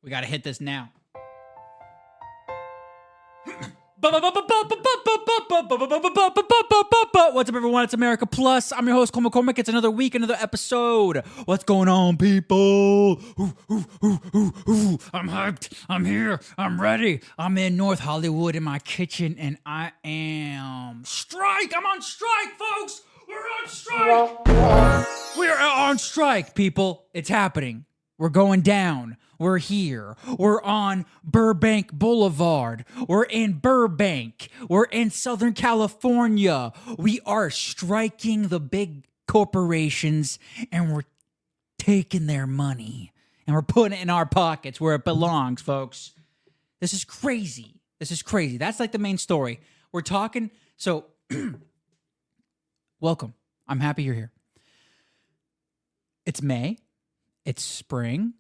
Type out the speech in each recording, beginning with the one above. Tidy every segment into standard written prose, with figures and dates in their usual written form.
We got to hit this now. What's up, everyone? It's America Plus. I'm your host, Cole McCormick. It's another week, another episode. What's going on, people? I'm hyped. I'm here. I'm ready. I'm in North Hollywood in my kitchen, and I am strike. I'm on strike, folks. We're on strike. We are on strike, people. It's happening. We're going down. We're here. We're on Burbank Boulevard. We're in Burbank. We're in Southern California. We are striking the big corporations, and we're taking their money, and we're putting it in our pockets where it belongs, folks. This is crazy. This is crazy. That's like the main story. We're talking. So, welcome. I'm happy you're here. It's May. It's spring.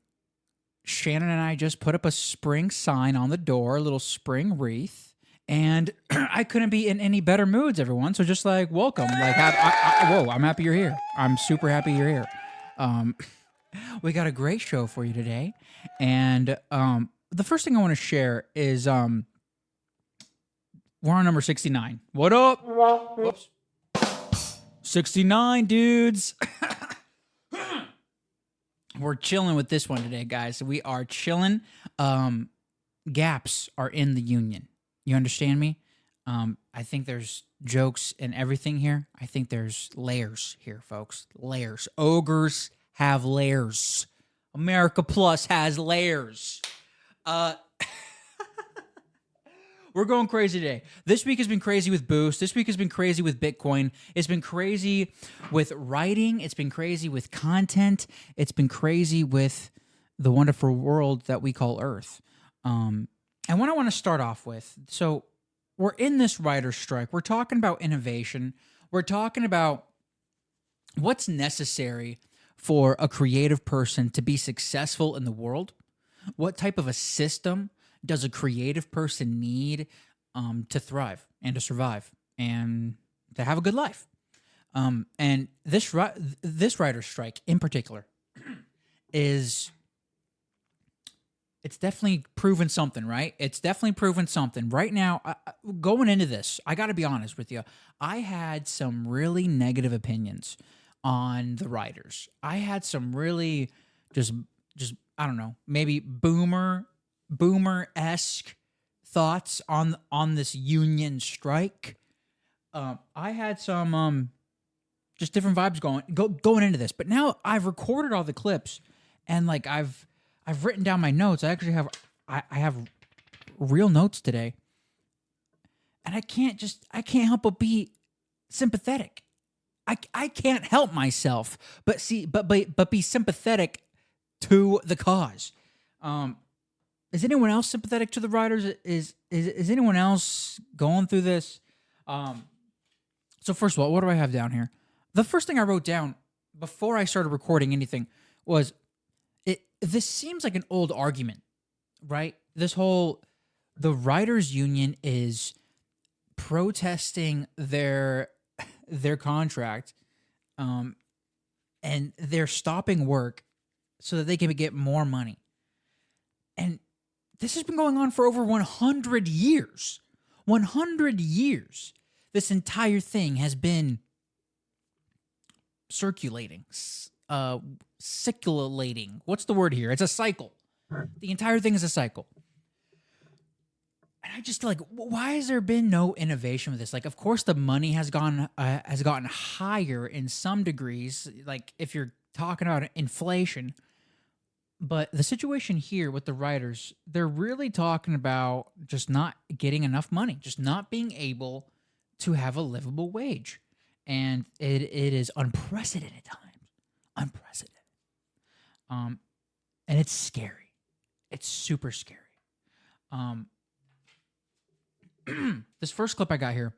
Shannon and I just put up a spring sign on the door, a little spring wreath, and I couldn't be in any better moods, everyone. So just like, welcome. Like, I'm happy you're here. I'm super happy you're here. We got a great show for you today, and the first thing I want to share is we're on number 69. What up? Whoops. 69, dudes. We're chilling with this one today, guys. We are chilling. Gaps are in the union. You understand me? I think there's jokes in everything here. I think there's layers here, folks. Layers. Ogres have layers. America Plus has layers. We're going crazy today. This week has been crazy with Boost. This week has been crazy with Bitcoin. It's been crazy with writing. It's been crazy with content. It's been crazy with the wonderful world that we call Earth. And what I want to start off with, so we're in this writer's strike. We're talking about innovation. We're talking about what's necessary for a creative person to be successful in the world. What type of a system does a creative person need to thrive and to survive and to have a good life? And this writer's strike in particular it's definitely proven something, right? It's definitely proven something. Right now, going into this, I got to be honest with you. I had some really negative opinions on the writers. I had some really just I don't know, maybe boomer-esque thoughts on this union strike. I had some just different vibes going into this, but now I've recorded all the clips, and like I've written down my notes. I actually have real notes today, and I can't help but be sympathetic. I can't help myself but be sympathetic to the cause. Is anyone else sympathetic to the writers? Is anyone else going through this? So first of all, what do I have down here? The first thing I wrote down before I started recording anything was, this seems like an old argument, right? The writers' union is protesting their contract, and they're stopping work so that they can get more money. And this has been going on for over 100 years. 100 years. This entire thing has been circulating. What's the word here? It's a cycle. The entire thing is a cycle. And I just why has there been no innovation with this? Like, of course, the money has gotten higher in some degrees. Like, if you're talking about inflation. But the situation here with the writers, they're really talking about just not getting enough money, just not being able to have a livable wage. And it is unprecedented times. Unprecedented. And it's scary. It's super scary. This first clip I got here,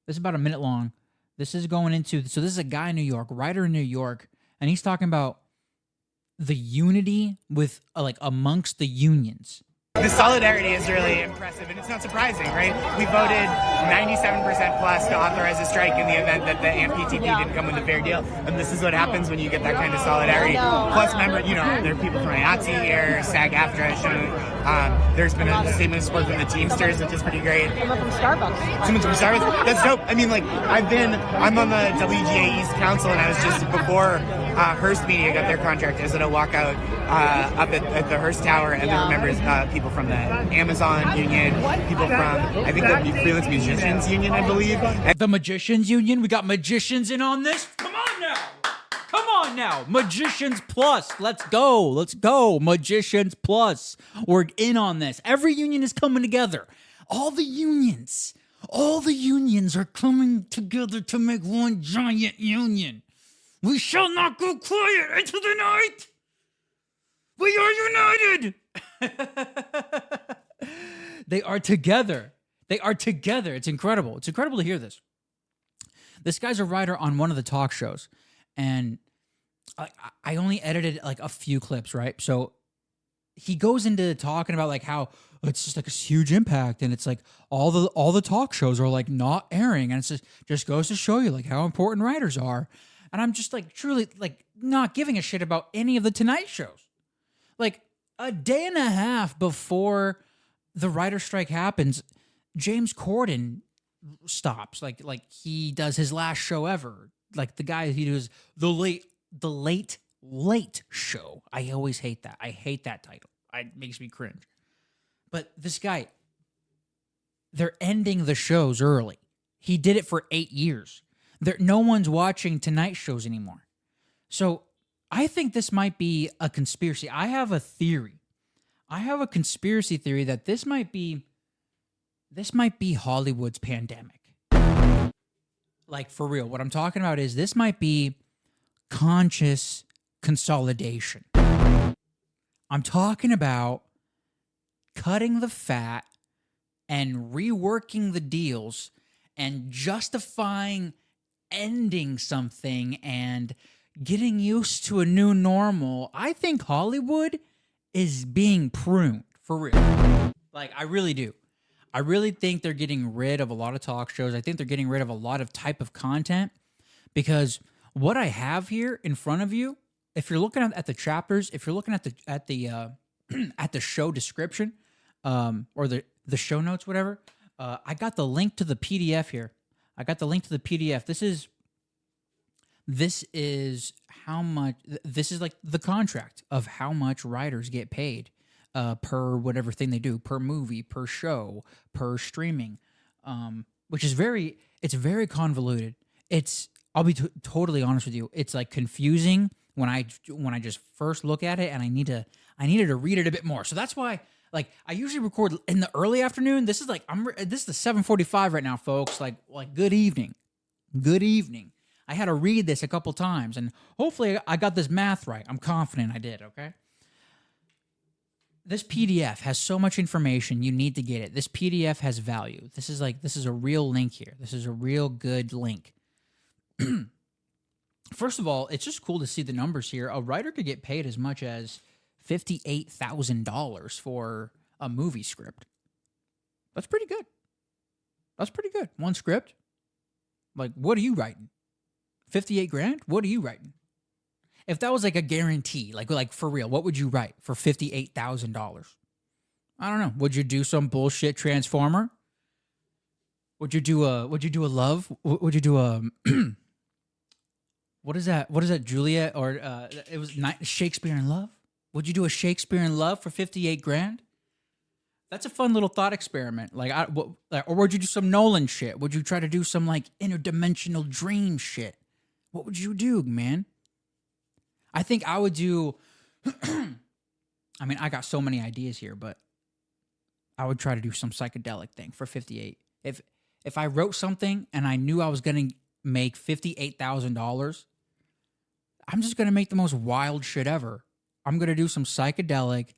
this is about a minute long. This is this is a guy in New York, writer in New York, and he's talking about the unity with amongst the unions. The solidarity is really impressive, and it's not surprising, right? We voted 97% plus to authorize a strike in the event that the AMPTP didn't come with a fair deal, and this is what happens when you get that kind of solidarity. Plus, remember, there are people from IATSE here, SAG-AFTRA has shown. There's been a statement of support from the Teamsters, which is pretty great. Someone from Starbucks. Someone from Starbucks? That's dope. I mean, I'm on the WGA East Council, and I was just before Hearst Media got their contract. I was at a walkout up at the Hearst Tower, and there were members, people from the Amazon Union, people from, I think, the Freelance Musicians Union, I believe. The Magicians Union? We got magicians in on this? Come on now! Come on now! Magicians Plus! Let's go! Let's go! Magicians Plus! We're in on this. Every union is coming together. All the unions are coming together to make one giant union. We shall not go quiet into the night! We are united! They are together. They are together. It's incredible. It's incredible to hear this. This guy's a writer on one of the talk shows, and I only edited like a few clips, right? So he goes into talking about like how it's just like a huge impact, and it's like all the talk shows are like not airing, and it just goes to show you like how important writers are. And I'm just like truly like not giving a shit about any of the Tonight shows. Like a day and a half before the writer strike happens, James Corden stops. Like he does his last show ever. Like the guy he does the late show. I always hate that. I hate that title. It makes me cringe. But this guy, they're ending the shows early. He did it for 8 years. No one's watching Tonight shows anymore. So I think this might be a conspiracy. I have a theory. I have a conspiracy theory that this might be Hollywood's pandemic. Like, for real. What I'm talking about is this might be conscious consolidation. I'm talking about cutting the fat and reworking the deals and justifying ending something and getting used to a new normal. I think Hollywood is being pruned, for real. Like, I really do. I really think they're getting rid of a lot of talk shows. I think they're getting rid of a lot of type of content, because what I have here in front of you, if you're looking at the chapters, if you're looking at the at the show description, or the show notes, whatever, I got the link to the PDF here. I got the link to the PDF. This is how much. This is like the contract of how much writers get paid per whatever thing they do, per movie, per show, per streaming, which is very convoluted. I'll be totally honest with you. It's like confusing when I just first look at it, and I needed to read it a bit more. So that's why, like, I usually record in the early afternoon. This is like this is the 7:45 right now, folks. Like good evening. I had to read this a couple times, and hopefully I got this math right. I'm confident I did. Okay. This PDF has so much information. You need to get it. This PDF has value. This is a real link here. This is a real good link. First of all, it's just cool to see the numbers here. A writer could get paid as much as $58,000 for a movie script. That's pretty good. One script. Like, what are you writing? 58 grand? What are you writing? If that was like a guarantee, like for real, what would you write for $58,000? I don't know. Would you do some bullshit Transformer? Would you do a love? Would you do a what is that, Juliet, or it was Shakespeare in Love? Would you do a Shakespeare in Love for 58 grand? That's a fun little thought experiment. Or would you do some Nolan shit? Would you try to do some like interdimensional dream shit? What would you do, man? I think I would do. I mean, I got so many ideas here, but I would try to do some psychedelic thing for 58. If I wrote something and I knew I was gonna make $58,000, I'm just gonna make the most wild shit ever. I'm gonna do some psychedelic,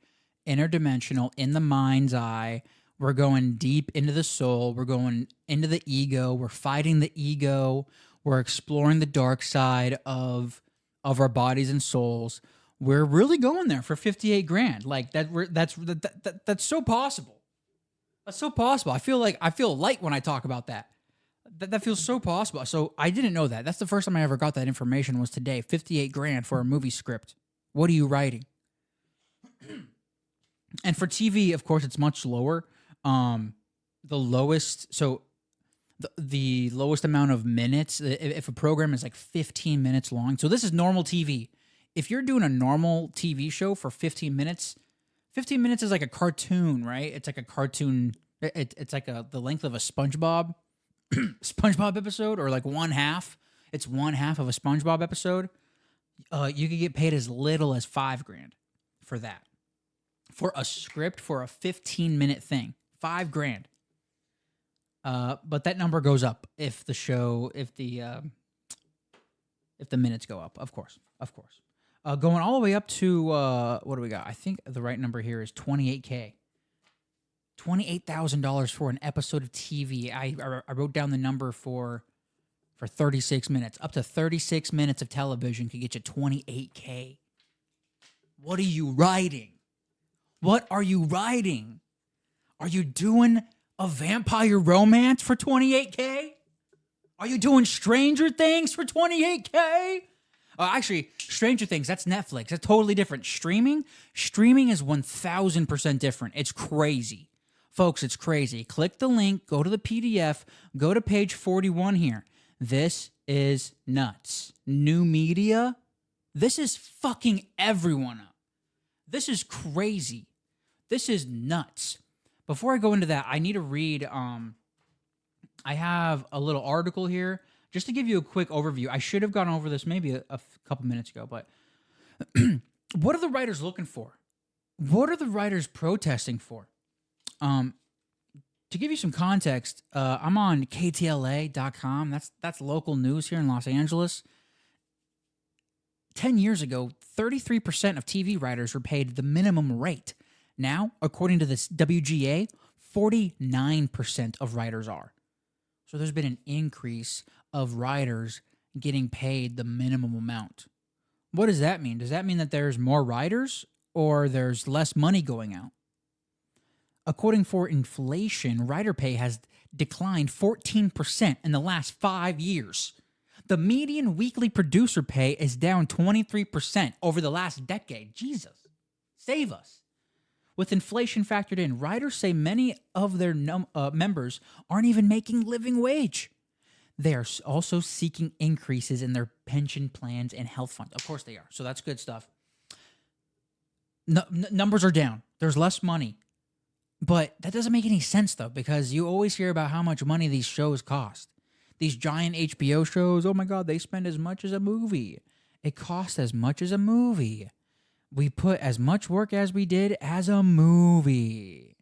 interdimensional, in the mind's eye. We're going deep into the soul. We're going into the ego. We're fighting the ego. We're exploring the dark side of our bodies and souls. we're really going there for 58 grand. Like that's so possible. That's so possible. I feel light when I talk about that. That feels so possible. So I didn't know that. That's the first time I ever got that information was today. 58 grand for a movie script. What are you writing? And for TV, of course, it's much lower. The lowest amount of minutes, if a program is like 15 minutes long. So this is normal TV. If you're doing a normal TV show for 15 minutes, 15 minutes is like a cartoon, right? It's like a cartoon. It's like the length of a SpongeBob episode, or like one half. It's one half of a SpongeBob episode. You could get paid as little as $5 grand for that. For a script for a 15-minute thing, $5 grand. But that number goes up if the minutes go up, of course. Going all the way up to what do we got? I think the right number here is $28K. $28,000 for an episode of TV. I wrote down the number for 36 minutes. Up to 36 minutes of television could get you $28K. What are you writing? What are you writing? Are you doing a vampire romance for $28K? Are you doing Stranger Things for $28K? Actually, Stranger Things, that's Netflix. That's totally different. Streaming is 1,000% different. It's crazy. Folks, it's crazy. Click the link, go to the PDF, go to page 41 here. This is nuts. New media, this is fucking everyone up. This is crazy. This is nuts. Before I go into that, I need to read, I have a little article here just to give you a quick overview. I should have gone over this maybe a couple minutes ago, but what are the writers looking for? What are the writers protesting for? To give you some context, I'm on KTLA.com. That's local news here in Los Angeles. 10 years ago, 33% of TV writers were paid the minimum rate. Now, according to this WGA, 49% of writers are. So there's been an increase of writers getting paid the minimum amount. What does that mean? Does that mean that there's more writers or there's less money going out? According for inflation, writer pay has declined 14% in the last 5 years. The median weekly producer pay is down 23% over the last decade. Jesus, save us. With inflation factored in, writers say many of their members aren't even making living wage. They are also seeking increases in their pension plans and health funds. Of course they are. So that's good stuff. Numbers are down. There's less money. But that doesn't make any sense, though, because you always hear about how much money these shows cost. These giant HBO shows, oh my God, they spend as much as a movie. It costs as much as a movie. We put as much work as we did as a movie.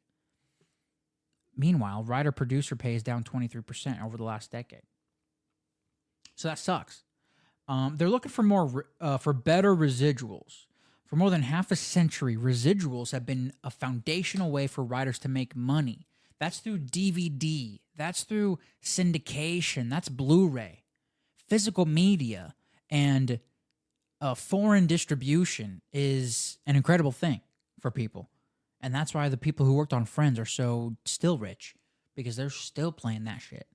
Meanwhile, writer-producer pay is down 23% over the last decade. So that sucks. They're looking for better residuals. For more than half a century, residuals have been a foundational way for writers to make money. That's through DVD. That's through syndication. That's Blu-ray. Physical media and foreign distribution is an incredible thing for people. And that's why the people who worked on Friends are so still rich, because they're still playing that shit.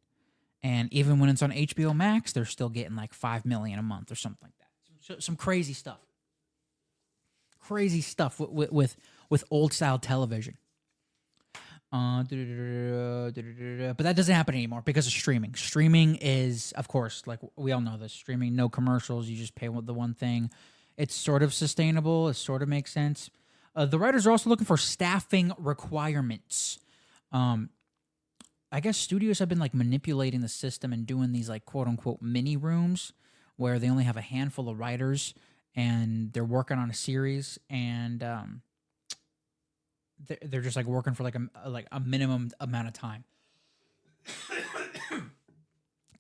And even when it's on HBO Max, they're still getting like $5 million a month or something like that. Some crazy stuff. Crazy stuff with old style television. But that doesn't happen anymore because of streaming. Streaming is, of course, like we all know this. Streaming, no commercials. You just pay the one thing. It's sort of sustainable. It sort of makes sense. The writers are also looking for staffing requirements. I guess studios have been like manipulating the system and doing these like quote unquote mini rooms where they only have a handful of writers and they're working on a series and they're just like working for like a minimum amount of time.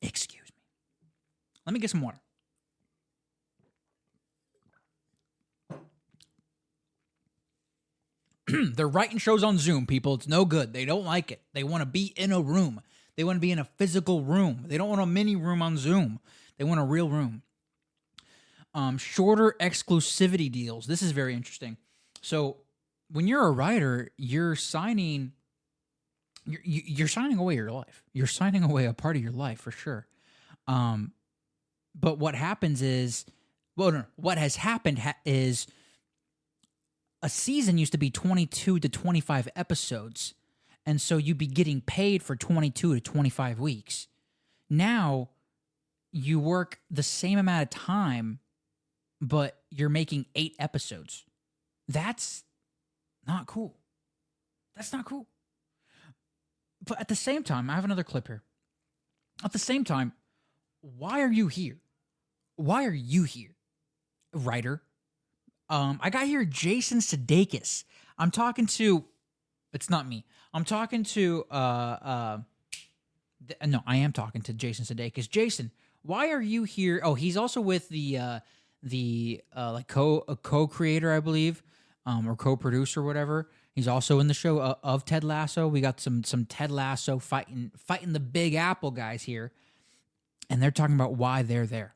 Excuse me. Let me get some water. They're writing shows on Zoom, people. It's no good. They don't like it. They want to be in a room. They want to be in a physical room. They don't want a mini room on Zoom. They want a real room. Shorter exclusivity deals. This is very interesting. So when you're a writer, you're signing away your life. You're signing away a part of your life for sure. But what happens is, what has happened is a season used to be 22 to 25 episodes. And so you'd be getting paid for 22 to 25 weeks. Now you work the same amount of time, but you're making 8 episodes. That's not cool. That's not cool. But at the same time, I have another clip here. At the same time, why are you here? Why are you here, writer? I got here Jason Sudeikis. I'm talking to... It's not me. I'm talking to... no, I am talking to Jason Sudeikis. Jason, why are you here? Oh, he's also with the co-creator, I believe, or co-producer, whatever. He's also in the show of Ted Lasso. We got some Ted Lasso fighting the Big Apple guys here, and they're talking about why they're there.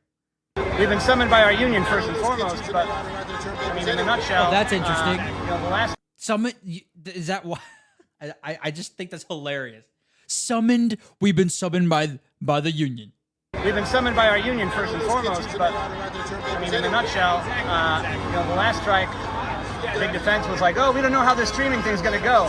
We've been summoned by our union first and foremost, but I mean, in a nutshell, that's interesting. The last summon, is that why? I just think that's hilarious. Summoned. We've been summoned by the union. We've been summoned by our union first and foremost, but I mean, in a nutshell, the last strike, Big Defense was like, oh, we don't know how this streaming thing's going to go.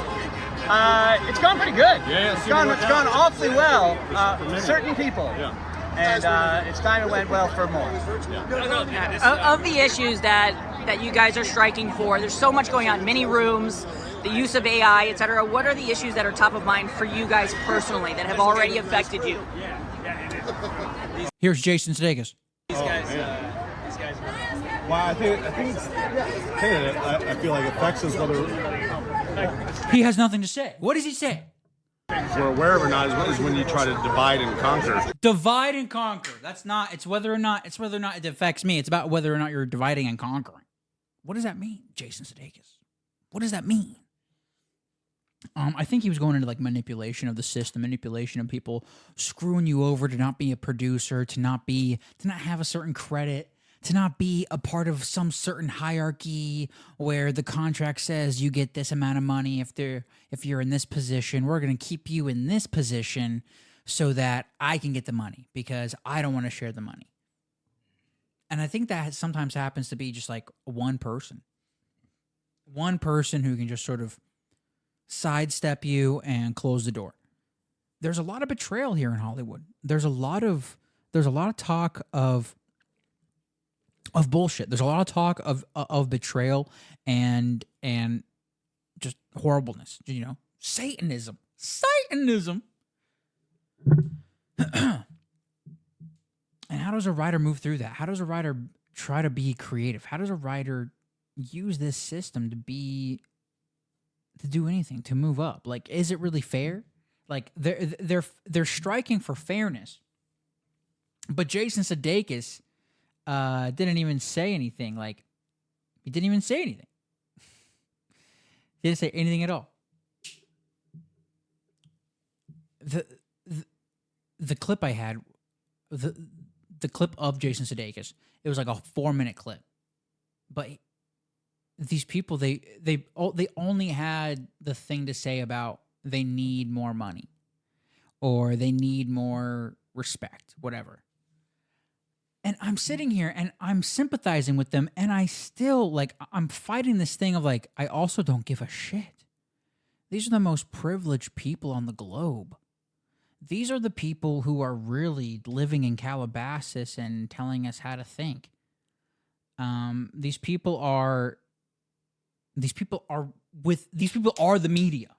It's gone pretty good. Yeah, it's gone awfully well for certain people. Yeah. And it's time it went well for more. Of the issues that you guys are striking for, there's so much going on, mini rooms, the use of AI, etc. What are the issues that are top of mind for you guys personally that have already affected you? Here's Jason Sudeikis. These guys. Well, I think it's I feel like affects us whether he has nothing to say. What does he say? we're aware of or not is when you try to divide and conquer. Divide and conquer. That's not. It's whether or not it affects me. It's about whether or not you're dividing and conquering. What does that mean, Jason Sudeikis? What does that mean? I think he was going into like manipulation of the system, manipulation of people screwing you over to not be a producer, to not have a certain credit, to not be a part of some certain hierarchy where the contract says you get this amount of money if you're in this position. We're going to keep you in this position so that I can get the money because I don't want to share the money. And I think that sometimes happens to be just like one person who can just sort of sidestep you and close the door. There's a lot of betrayal here in Hollywood. There's a lot of talk of bullshit. There's a lot of talk of betrayal and just horribleness. You know, Satanism. And how does a writer move through that? How does a writer try to be creative? How does a writer use this system to do anything, to move up? Like, is it really fair? Like, they're striking for fairness. But Jason Sudeikis didn't even say anything. Like, he didn't even say anything. He didn't say anything at all. The clip I had, the clip of Jason Sudeikis, it was like a 4-minute clip. But these people, they only had the thing to say about they need more money or they need more respect, whatever. And I'm sitting here and I'm sympathizing with them, and I still, like, I'm fighting this thing of, like, I also don't give a shit. These are the most privileged people on the globe. These are the people who are really living in Calabasas and telling us how to think. These people are the media.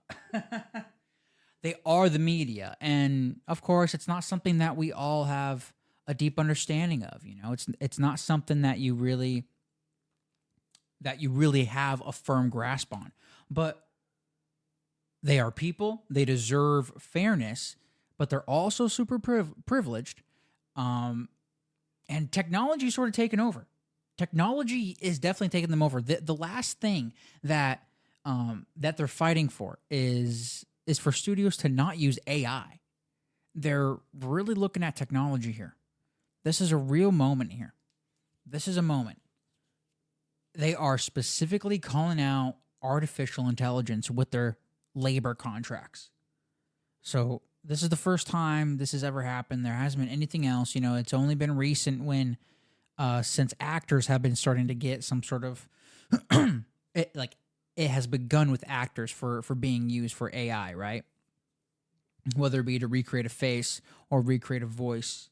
They are the media. And of course, it's not something that we all have a deep understanding of. You know, it's not something that you really have a firm grasp on. But they are people. They deserve fairness, but they're also super privileged. And technology sort of taken over. Technology is definitely taking them over. The last thing that they're fighting for is for studios to not use AI. They're really looking at technology here. This is a real moment here. This is a moment. They are specifically calling out artificial intelligence with their labor contracts. So this is the first time this has ever happened. There hasn't been anything else. You know, it's only been recent when, since actors have been starting to get some sort of, it has begun with actors for being used for AI, right? Whether it be to recreate a face or recreate a voice,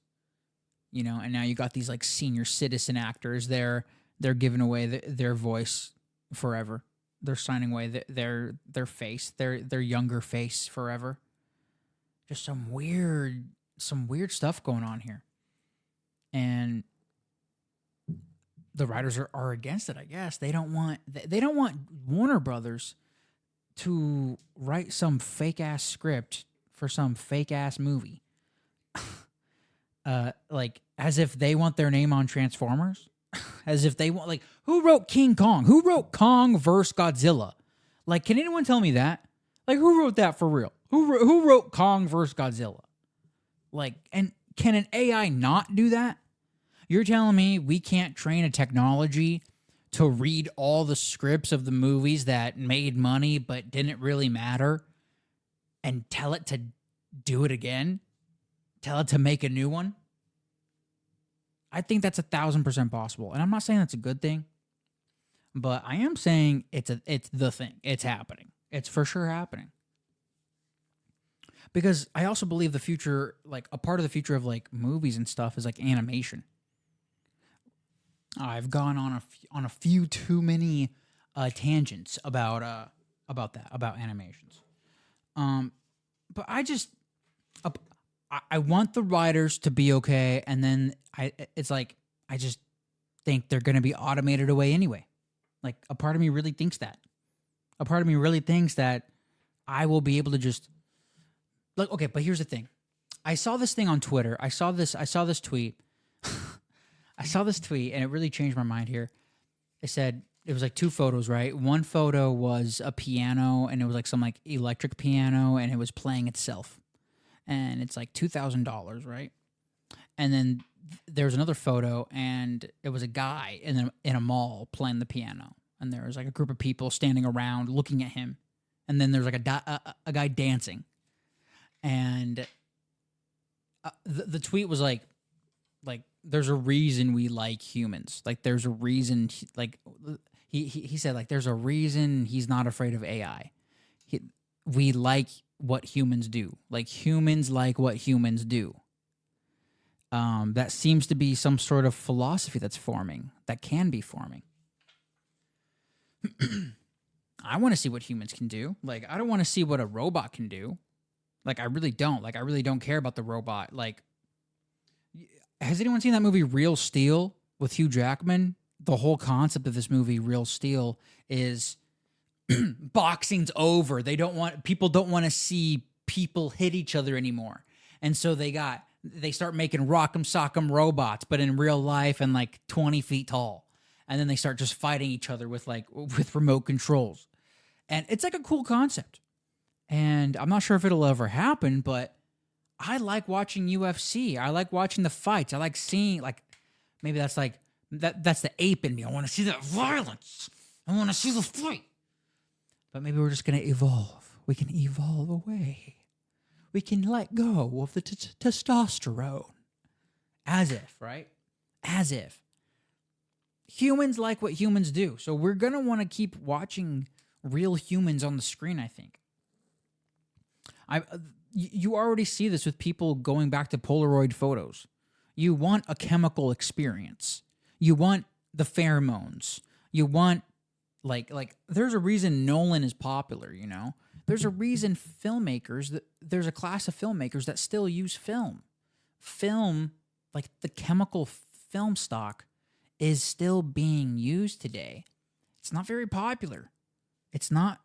you know. And now you got these like senior citizen actors. They're giving away their voice forever. They're signing away their face, their younger face forever. Just some weird stuff going on here, and the writers are against it. I guess they don't want Warner Brothers to write some fake ass script for some fake ass movie, like as if they want their name on Transformers, as if they want, like, who wrote King Kong? Who wrote Kong vs. Godzilla? Like, can anyone tell me that? Like, who wrote that for real? Who wrote Kong vs. Godzilla? Like, and can an AI not do that? You're telling me we can't train a technology to read all the scripts of the movies that made money but didn't really matter and tell it to do it again? Tell it to make a new one? I think that's 1,000% possible. And I'm not saying that's a good thing, but I am saying it's the thing. It's happening. It's for sure happening. Because I also believe the future, like a part of the future of like movies and stuff, is like animation. I've gone on a few too many tangents about animations. But I want the writers to be okay, and then I just think they're going to be automated away anyway. Like, a part of me really thinks that. A part of me really thinks that I will be able to just, like, okay, but here's the thing. I saw this thing on Twitter. I saw this tweet. I saw this tweet, and it really changed my mind here. It said, it was like two photos, right? One photo was a piano, and it was like some like electric piano, and it was playing itself. And it's like $2,000, right? And then there's another photo, and it was a guy in a mall playing the piano. And there was like a group of people standing around looking at him. And then there's like a guy dancing. And the tweet was like, there's a reason we like humans. Like, there's a reason, like, he said, like, there's a reason he's not afraid of AI. We like what humans do. Like, humans like what humans do. That seems to be some sort of philosophy that's forming, that can be forming. I want to see what humans can do. Like, I don't want to see what a robot can do. Like, I really don't. Like, I really don't care about the robot. Like, has anyone seen that movie Real Steel with Hugh Jackman? The whole concept of this movie, Real Steel, is boxing's over. People don't want to see people hit each other anymore. And so they start making rock'em sock'em robots, but in real life and like 20 feet tall. And then they start just fighting each other with remote controls. And it's like a cool concept. And I'm not sure if it'll ever happen, but I like watching UFC. I like watching the fights. I like seeing, like, maybe that's like, that's the ape in me. I want to see that violence. I want to see the fight. But maybe we're just going to evolve. We can evolve away. We can let go of the testosterone. As if, right? As if. Humans like what humans do. So we're going to want to keep watching real humans on the screen, I think. You already see this with people going back to Polaroid photos. You want a chemical experience. You want the pheromones. You want, like there's a reason Nolan is popular, you know? There's a reason there's a class of filmmakers that still use film. Film, like the chemical film stock, is still being used today. It's not very popular. It's not,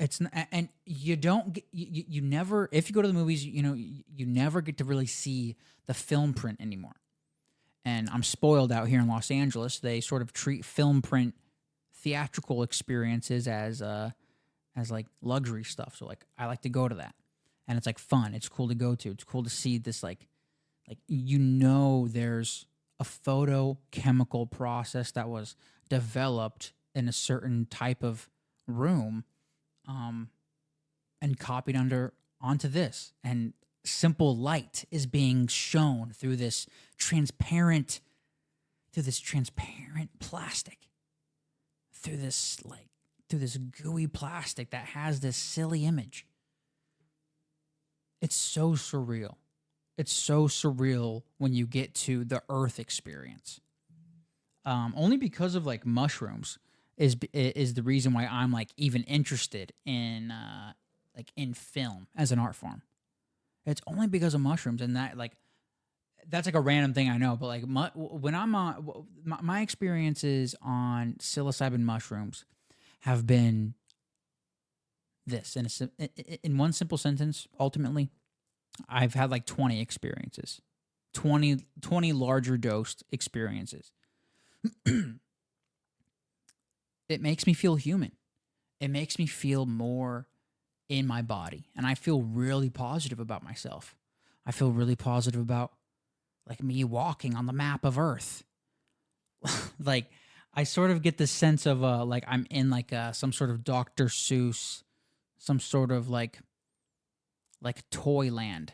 and you don't get, you never, if you go to the movies, you know, you never get to really see the film print anymore. And I'm spoiled out here in Los Angeles. They sort of treat film print theatrical experiences as like luxury stuff. So like, I like to go to that, and it's like fun. It's cool to go to. It's cool to see this, like, you know, there's a photochemical process that was developed in a certain type of room, and copied onto this. And simple light is being shown through this transparent plastic, through this gooey plastic that has this silly image. It's so surreal. It's so surreal when you get to the Earth experience. Only because of like mushrooms is the reason why I'm like even interested in in film as an art form. It's only because of mushrooms, and that's like a random thing I know. But like when I'm on my experiences on psilocybin mushrooms have been this in one simple sentence. Ultimately, I've had like 20 experiences, 20 larger dosed experiences. It makes me feel human. It makes me feel more in my body, and I feel really positive about myself. I feel really positive about like me walking on the map of Earth. Like I sort of get the sense of like I'm in like some sort of Dr. Seuss, some sort of like Toyland.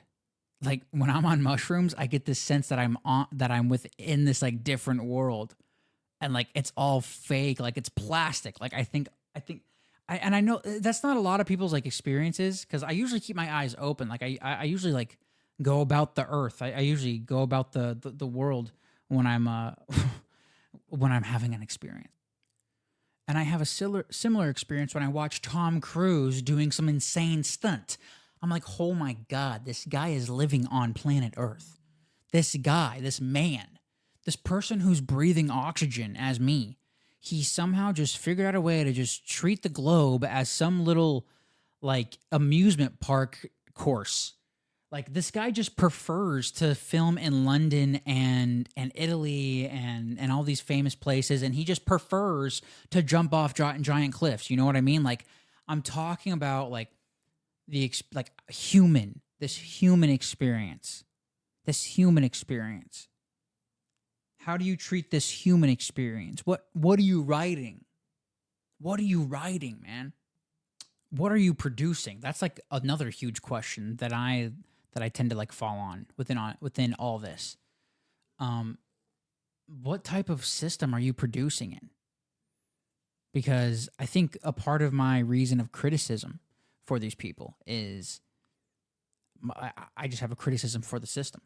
Like when I'm on mushrooms, I get this sense that I'm within this like different world, and like it's all fake, like it's plastic. Like I know that's not a lot of people's like experiences, because I usually keep my eyes open. Like I usually like go about the Earth. I usually go about the world when I'm when I'm having an experience. And I have a similar experience when I watch Tom Cruise doing some insane stunt. I'm like, oh my God, this guy is living on planet Earth. This guy, this man, this person who's breathing oxygen as me, he somehow just figured out a way to just treat the globe as some little like amusement park course. Like this guy just prefers to film in London and Italy and all these famous places, and he just prefers to jump off giant cliffs. You know what I mean? Like I'm talking about like this human experience. How do you treat this human experience? What are you writing? What are you writing, man? What are you producing? That's like another huge question that I tend to like fall on within all this. What type of system are you producing in? Because I think a part of my reason of criticism for these people is I just have a criticism for the system.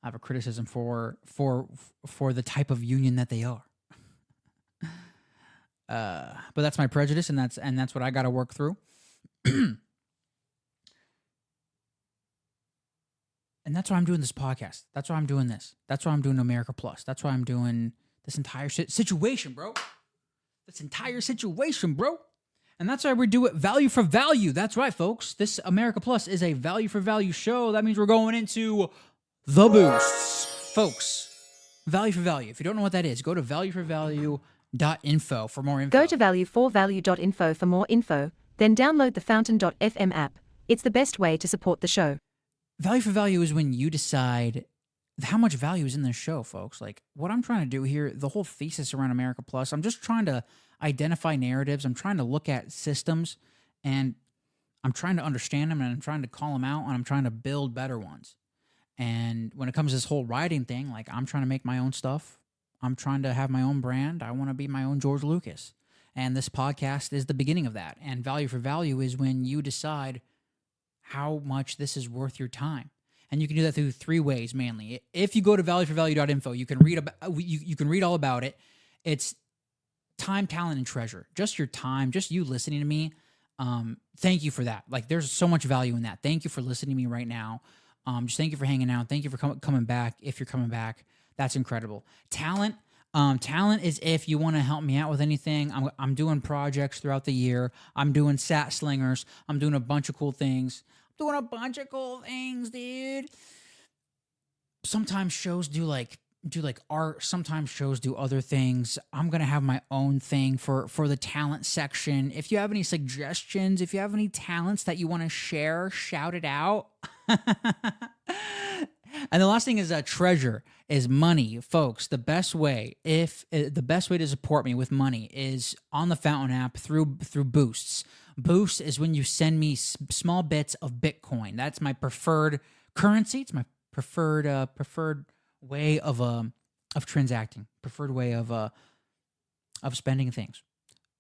I have a criticism for the type of union that they are. But that's my prejudice, and that's what I got to work through. And that's why I'm doing this podcast. That's why I'm doing this. That's why I'm doing America Plus. That's why I'm doing this entire situation, bro. This entire situation, bro. And that's why we do it value for value. That's right, folks. This America Plus is a value for value show. That means we're going into the boosts. Folks, value for value. If you don't know what that is, go to valueforvalue.info for more info. Go to valueforvalue.info for more info, then download the Fountain.fm app. It's the best way to support the show. Value for value is when you decide how much value is in this show, folks. Like what I'm trying to do here, the whole thesis around America Plus, I'm just trying to identify narratives. I'm trying to look at systems, and I'm trying to understand them, and I'm trying to call them out, and I'm trying to build better ones. And when it comes to this whole writing thing, like I'm trying to make my own stuff. I'm trying to have my own brand. I want to be my own George Lucas. And this podcast is the beginning of that. And value for value is when you decide how much this is worth your time. And you can do that through three ways mainly. If you go to valueforvalue.info, you can read you can read all about it. It's time, talent, and treasure. Just your time, just you listening to me. Thank you for that. Like there's so much value in that. Thank you for listening to me right now. Just thank you for hanging out. Thank you for coming back. If you're coming back, that's incredible. Talent. Talent is if you want to help me out with anything. I'm doing projects throughout the year. I'm doing Sat Slingers. I'm doing a bunch of cool things. Dude. Sometimes shows do like art. Sometimes shows do other things. I'm gonna have my own thing for the talent section. If you have any suggestions, if you have any talents that you want to share, shout it out. And the last thing is treasure is money, folks. The best way to support me with money is on the Fountain app through Boosts. Boost is when you send me small bits of Bitcoin. That's my preferred currency. It's my preferred way of transacting. Preferred way of spending things,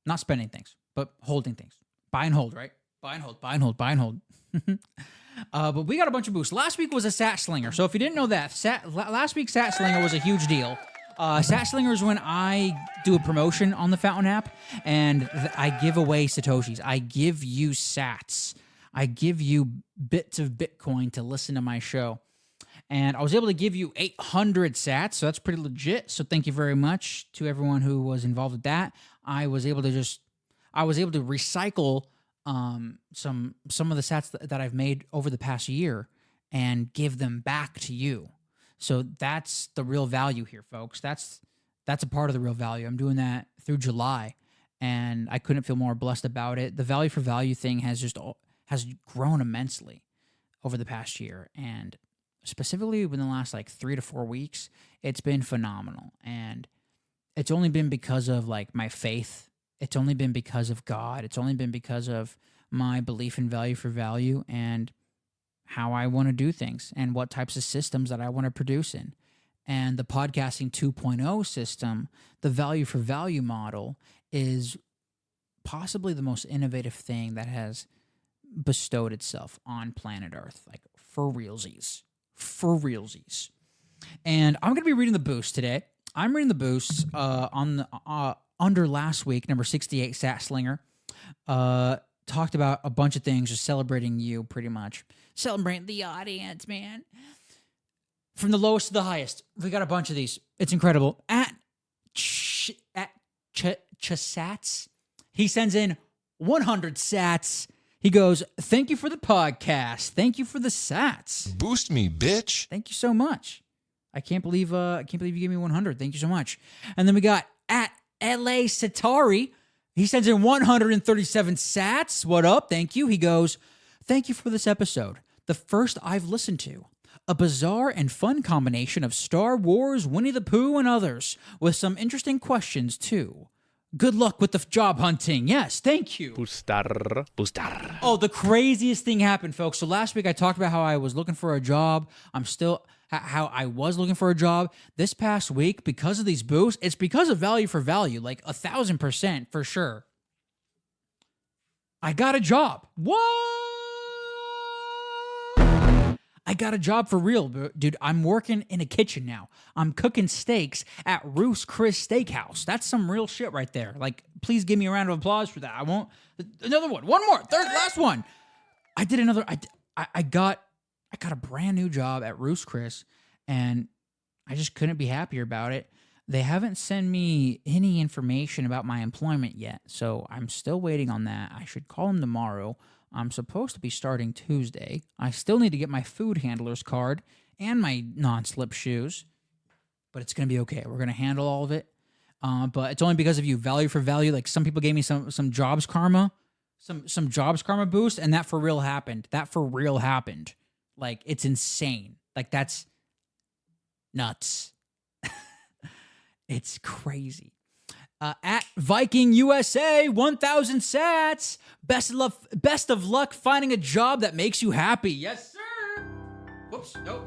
not spending things, but holding things. Buy and hold, right? Buy and hold. Buy and hold. Buy and hold. But we got a bunch of boosts. Last week was a Sat Slinger. So if you didn't know that, last week's Sat Slinger was a huge deal. Sat Slinger is when I do a promotion on the Fountain app, and I give away Satoshis. I give you sats. I give you bits of Bitcoin to listen to my show. And I was able to give you 800 sats, so that's pretty legit. So thank you very much to everyone who was involved with that. I was able to recycle some of the sats that I've made over the past year and give them back to you. So that's the real value here, folks. That's a part of the real value. I'm doing that through July, and I couldn't feel more blessed about it. The value for value thing has grown immensely over the past year, and specifically within the last 3 to 4 weeks, it's been phenomenal. And it's only been because of my faith. It's only been because of God. It's only been because of my belief in value for value and how I want to do things and what types of systems that I want to produce in. And the podcasting 2.0 system, the value for value model, is possibly the most innovative thing that has bestowed itself on planet Earth. For realsies. For realsies. And I'm going to be reading the boost today. I'm reading the boosts under last week, number 68, Sat Slinger. Talked about a bunch of things, just celebrating you, pretty much. Celebrating the audience, man. From the lowest to the highest. We got a bunch of these. It's incredible. At Chasats, he sends in 100 sats. He goes, thank you for the podcast. Thank you for the sats. Boost me, bitch. Thank you so much. I can't believe you gave me 100. Thank you so much. And then we got at LA Satari. He sends in 137 sats. What up? Thank you. He goes, thank you for this episode. The first I've listened to. A bizarre and fun combination of Star Wars, Winnie the Pooh, and others, with some interesting questions, too. Good luck with the job hunting. Yes, thank you. Boostar. Oh, the craziest thing happened, folks. So last week I talked about how I was looking for a job. How I was looking for a job. This past week, because of these boosts, it's because of value for value, 1,000% for sure. I got a job. What? I got a job for real, dude. I'm working in a kitchen now. I'm cooking steaks at Ruth's Chris Steakhouse. That's some real shit right there. Please give me a round of applause for that. I won't. Another one. One more. Third, last one. I did another. I got a brand new job at Ruth's Chris, and I just couldn't be happier about it. They haven't sent me any information about my employment yet, so I'm still waiting on that. I should call them tomorrow. I'm supposed to be starting Tuesday. I still need to get my food handler's card and my non-slip shoes, but it's going to be okay. We're going to handle all of it, but it's only because of you. Value for value. Some people gave me some jobs karma, some jobs karma boost, and that for real happened. It's insane. That's nuts. It's crazy. At Viking USA, 1,000 sats. Best of luck finding a job that makes you happy. Yes, sir. Whoops. No.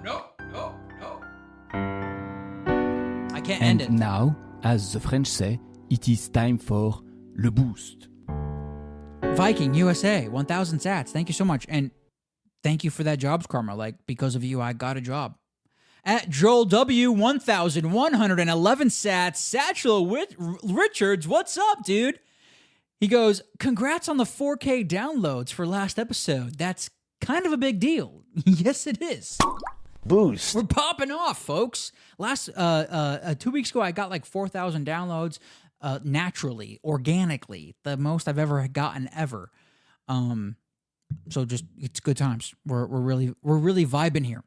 I can't end it. And now, as the French say, it is time for le boost. Viking USA, 1,000 sats. Thank you so much. And thank you for that jobs karma. Because of you, I got a job. At Joel W, 1,111 sats. Satchel Richards, what's up, dude? He goes, congrats on the 4K downloads for last episode. That's kind of a big deal. Yes, it is. Boost. We're popping off, folks. Last 2 weeks ago, I got 4,000 downloads naturally, organically. The most I've ever gotten ever. So just it's good times. We're really vibing here.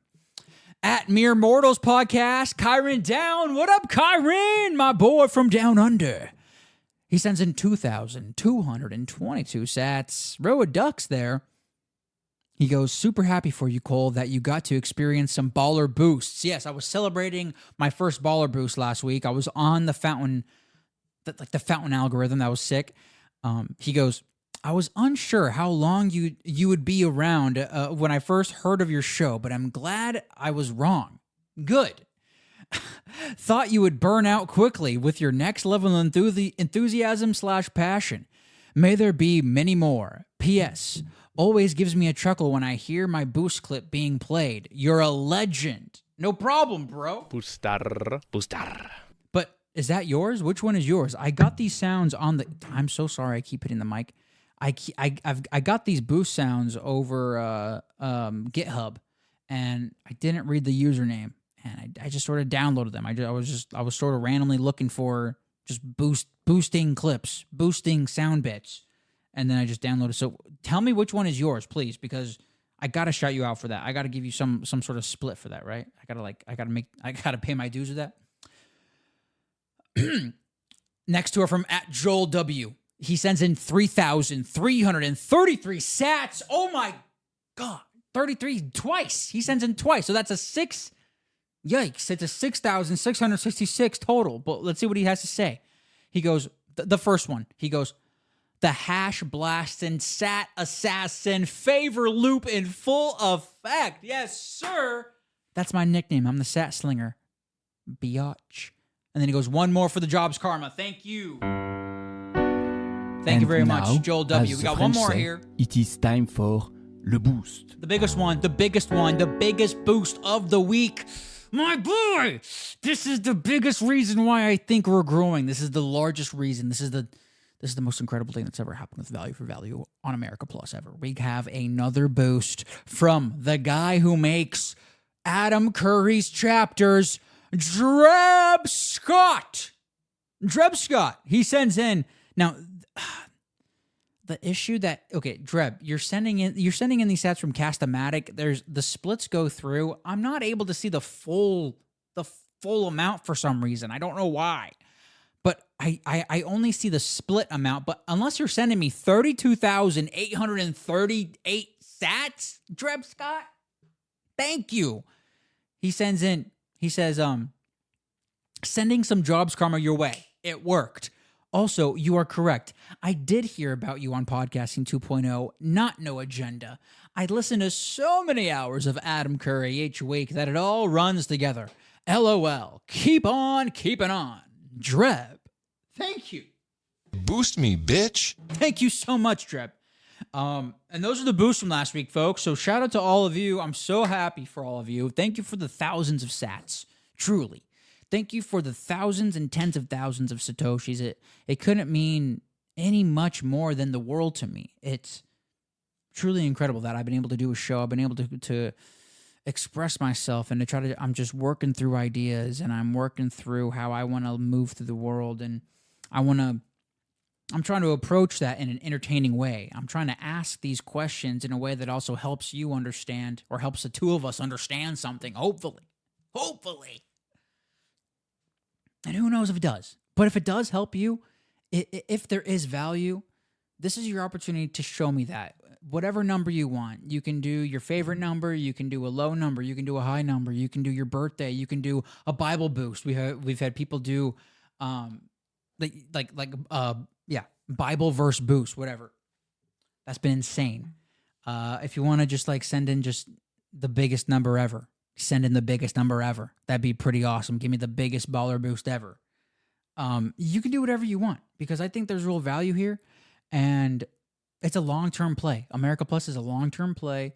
At Mere Mortals Podcast, Kyron Down. What up, Kyron? My boy from down under. He sends in 2,222 sats. Row of ducks there. He goes, super happy for you, Cole, that you got to experience some baller boosts. Yes, I was celebrating my first baller boost last week. I was on the fountain, the fountain algorithm. That was sick. He goes, I was unsure how long you would be around when I first heard of your show, but I'm glad I was wrong. Good. Thought you would burn out quickly with your next level enthusiasm/passion. May there be many more. P.S. Always gives me a chuckle when I hear my boost clip being played. You're a legend. No problem, bro. Boostar. But is that yours? Which one is yours? I got these sounds on the... I'm so sorry I keep hitting the mic. I got these boost sounds over GitHub, and I didn't read the username, and I just sort of downloaded them. I was sort of randomly looking for just boosting clips, boosting sound bits, and then I just downloaded. So tell me which one is yours, please, because I gotta shout you out for that. I gotta give you some sort of split for that, right? I gotta pay my dues with that. Next to her from @JoelW. He sends in 3,333 sats. Oh my God. 33 twice. He sends in twice. So that's a 6. Yikes. It's a 6,666 total. But let's see what he has to say. He goes, the first one. He goes, the hash blasting sat assassin favor loop in full effect. Yes, sir. That's my nickname. I'm the Sat Slinger. Biatch. And then he goes, one more for the jobs karma. Thank you. Thank you very much, Joel W. We got one more here. It is time for Le Boost. The biggest one, the biggest boost of the week. My boy, this is the biggest reason why I think we're growing. This is the largest reason. This is the most incredible thing that's ever happened with Value for Value on America Plus ever. We have another boost from the guy who makes Adam Curry's chapters, Dreb Scott. Dreb Scott. He sends in now. The issue that Dreb, you're sending in these sats from Cast-O-Matic. There's the splits go through. I'm not able to see the full amount for some reason. I don't know why, but I only see the split amount. But unless you're sending me 32,838 sats, Dreb Scott, thank you. He sends in. He says, sending some jobs karma your way. It worked. Also, you are correct. I did hear about you on Podcasting 2.0, not No Agenda. I listened to so many hours of Adam Curry each week that it all runs together. LOL. Keep on keeping on. Dreb. Thank you. Boost me, bitch. Thank you so much, Dreb. And those are the boosts from last week, folks. So shout out to all of you. I'm so happy for all of you. Thank you for the thousands of sats. Truly. Thank you for the thousands and tens of thousands of Satoshis. It couldn't mean any much more than the world to me. It's truly incredible that I've been able to do a show. I've been able to express myself and to try to, I'm just working through ideas and I'm working through how I want to move through the world. And I'm trying to approach that in an entertaining way. I'm trying to ask these questions in a way that also helps you understand or helps the two of us understand something, hopefully. Hopefully. And who knows if it does. But if it does help you, if there is value, this is your opportunity to show me that. Whatever number you want. You can do your favorite number. You can do a low number. You can do a high number. You can do your birthday. You can do a Bible boost. We've had people do Bible verse boost, whatever. That's been insane. If you want to just send in just the biggest number ever. Send in the biggest number ever. That'd be pretty awesome. Give me the biggest baller boost ever. You can do whatever you want because I think there's real value here, and it's a long-term play. America Plus is a long-term play,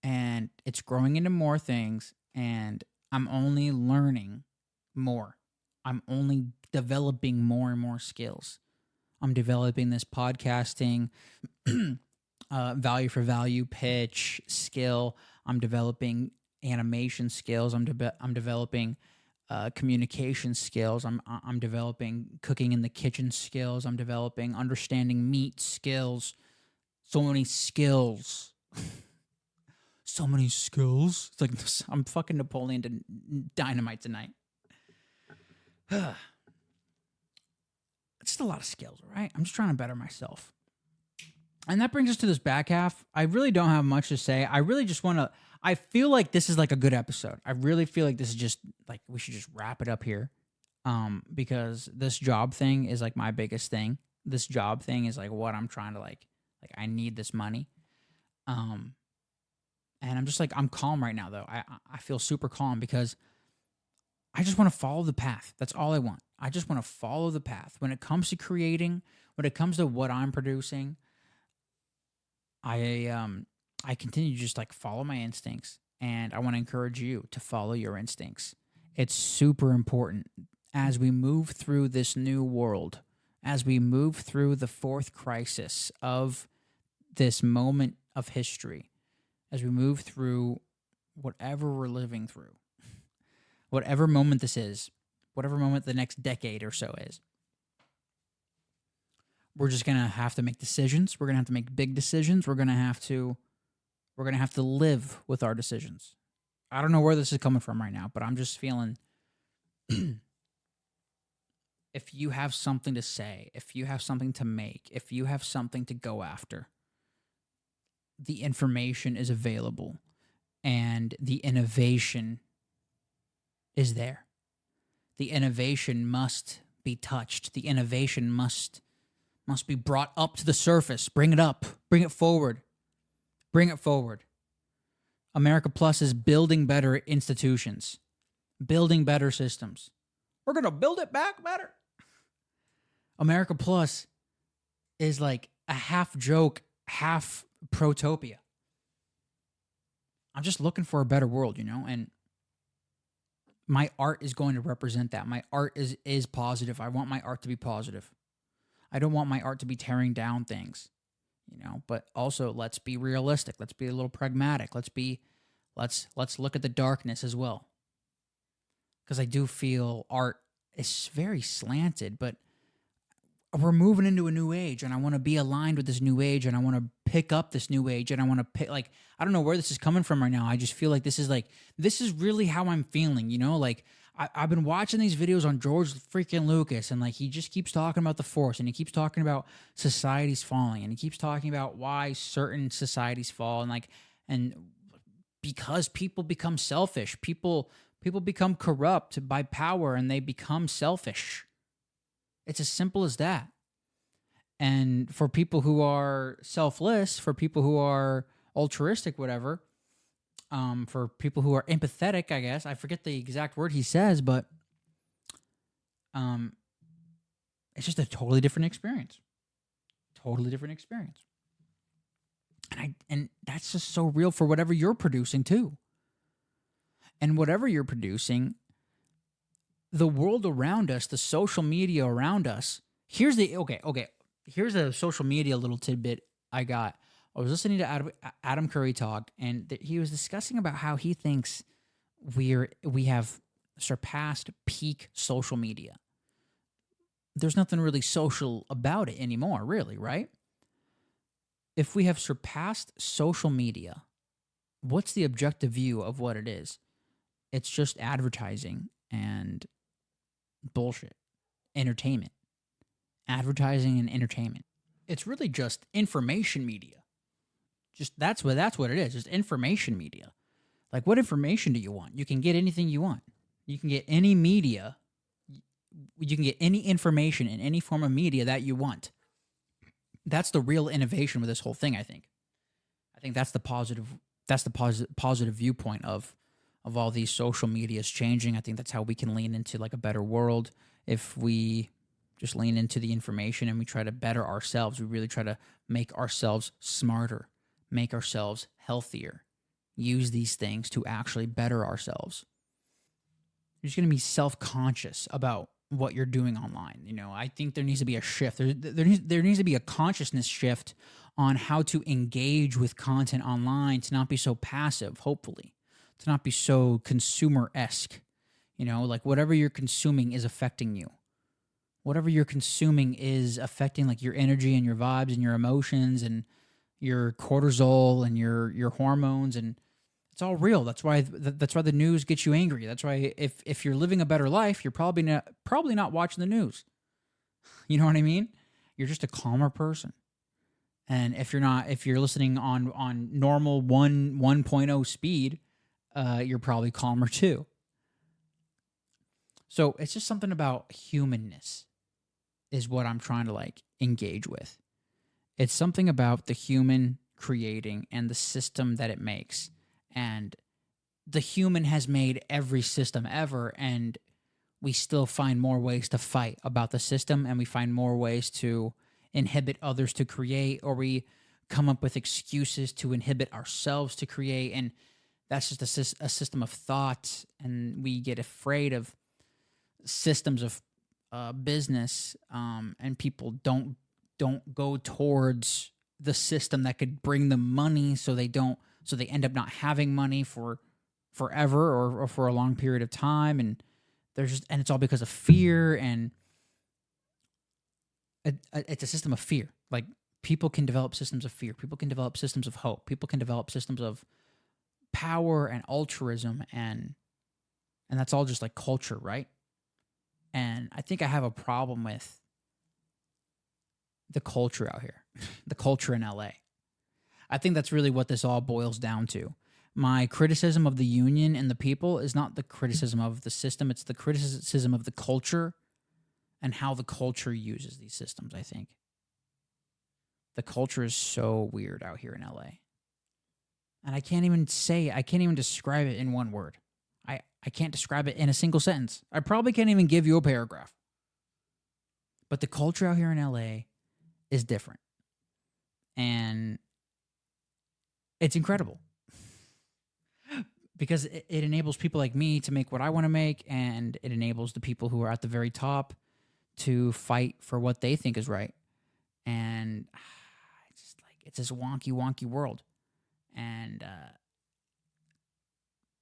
and it's growing into more things, and I'm only learning more. I'm only developing more and more skills. I'm developing this podcasting value for value pitch skill. I'm developing animation skills. I'm developing communication skills. I'm developing cooking in the kitchen skills. I'm developing understanding meat skills. So many skills. So many skills. It's like I'm fucking Napoleon Dynamite tonight. It's just a lot of skills, all right? I'm just trying to better myself. And that brings us to this back half. I really don't have much to say. I really just want to. I feel like this is like a good episode. I really feel like this is just like we should just wrap it up here, because this job thing is like my biggest thing. This job thing is like what I'm trying to like I need this money, and I'm just like I'm calm right now though. I feel super calm because I just want to follow the path. That's all I want. I just want to follow the path when it comes to creating, when it comes to what I'm producing. I continue to just like follow my instincts, and I want to encourage you to follow your instincts. It's super important as we move through this new world, as we move through the fourth crisis of this moment of history, as we move through whatever we're living through, whatever moment this is, whatever moment the next decade or so is. We're just going to have to make decisions. We're going to have to make big decisions. We're going to have to live with our decisions. I don't know where this is coming from right now, but I'm just feeling if you have something to say, if you have something to make, if you have something to go after, the information is available and the innovation is there. The innovation must be touched. The innovation must be brought up to the surface. Bring it up. Bring it forward. Bring it forward. America Plus is building better institutions, building better systems. We're going to build it back better. America Plus is like a half joke, half protopia. I'm just looking for a better world, and my art is going to represent that. My art is positive. I want my art to be positive. I don't want my art to be tearing down things, but also let's be realistic. Let's be a little pragmatic. Let's look at the darkness as well. Because I do feel art is very slanted, but we're moving into a new age, and I want to be aligned with this new age, and I want to pick up this new age, and I want to pick, I don't know where this is coming from right now. I just feel like this is really how I'm feeling, I've been watching these videos on George freaking Lucas, and he just keeps talking about the Force, and he keeps talking about societies falling, and he keeps talking about why certain societies fall, and because people become selfish, people become corrupt by power, and they become selfish. It's as simple as that. And for people who are selfless, for people who are altruistic, whatever, for people who are empathetic, I guess. I forget the exact word he says, but it's just a totally different experience. Totally different experience. And that's just so real for whatever you're producing too. And whatever you're producing, the world around us, the social media around us. Here's a social media little tidbit I got. I was listening to Adam Curry talk, and he was discussing about how he thinks we have surpassed peak social media. There's nothing really social about it anymore, really, right? If we have surpassed social media, what's the objective view of what it is? It's just advertising and bullshit. Entertainment. Advertising and entertainment. It's really just information media. That's what it is. Just information media. What information do you want? You can get anything you want. You can get any media. You can get any information in any form of media that you want. That's the real innovation with this whole thing, I think. I think that's the positive viewpoint of all these social medias changing. I think that's how we can lean into a better world. If we just lean into the information and we try to better ourselves, we really try to make ourselves smarter, make ourselves healthier, use these things to actually better ourselves. You're just going to be self-conscious about what you're doing online. I think there needs to be a shift. There needs to be a consciousness shift on how to engage with content online, to not be so passive, hopefully, to not be so consumer-esque. Whatever you're consuming is affecting you. Whatever you're consuming is affecting your energy and your vibes and your emotions and your cortisol and your hormones, and it's all real. That's why the news gets you angry. That's why if you're living a better life, you're probably not watching the news. You know what I mean? You're just a calmer person. And if you're listening on normal 1.0 speed, you're probably calmer too. So it's just something about humanness is what I'm trying to like engage with. It's something about the human creating and the system that it makes. And the human has made every system ever, and we still find more ways to fight about the system, and we find more ways to inhibit others to create, or we come up with excuses to inhibit ourselves to create. And that's just a system of thought, and we get afraid of systems of business, and people don't go towards the system that could bring them money, so they end up not having money for forever or for a long period of time. And it's all because of fear, and it's a system of fear. Like, people can develop systems of fear, people can develop systems of hope, people can develop systems of power and altruism, and that's all just like culture, right? And I think I have a problem with the culture out here, the culture in LA. I think that's really what this all boils down to. My criticism of the union and the people is not the criticism of the system, it's the criticism of the culture and how the culture uses these systems, I think. The culture is so weird out here in LA. And I can't even describe it in one word. I can't describe it in a single sentence. I probably can't even give you a paragraph. But the culture out here in LA is different. And it's incredible. Because it enables people like me to make what I want to make, and it enables the people who are at the very top to fight for what they think is right. And it's this wonky world. And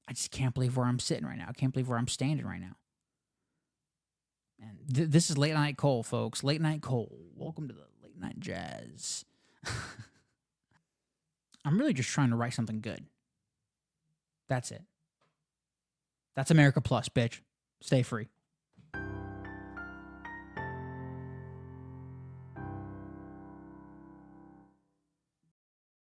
I just can't believe where I'm sitting right now. I can't believe where I'm standing right now. And this is Late Night Cole, folks. Late Night Cole. Welcome to the Late Night Jazz. I'm really just trying to write something good. That's it. That's America Plus, bitch. Stay free.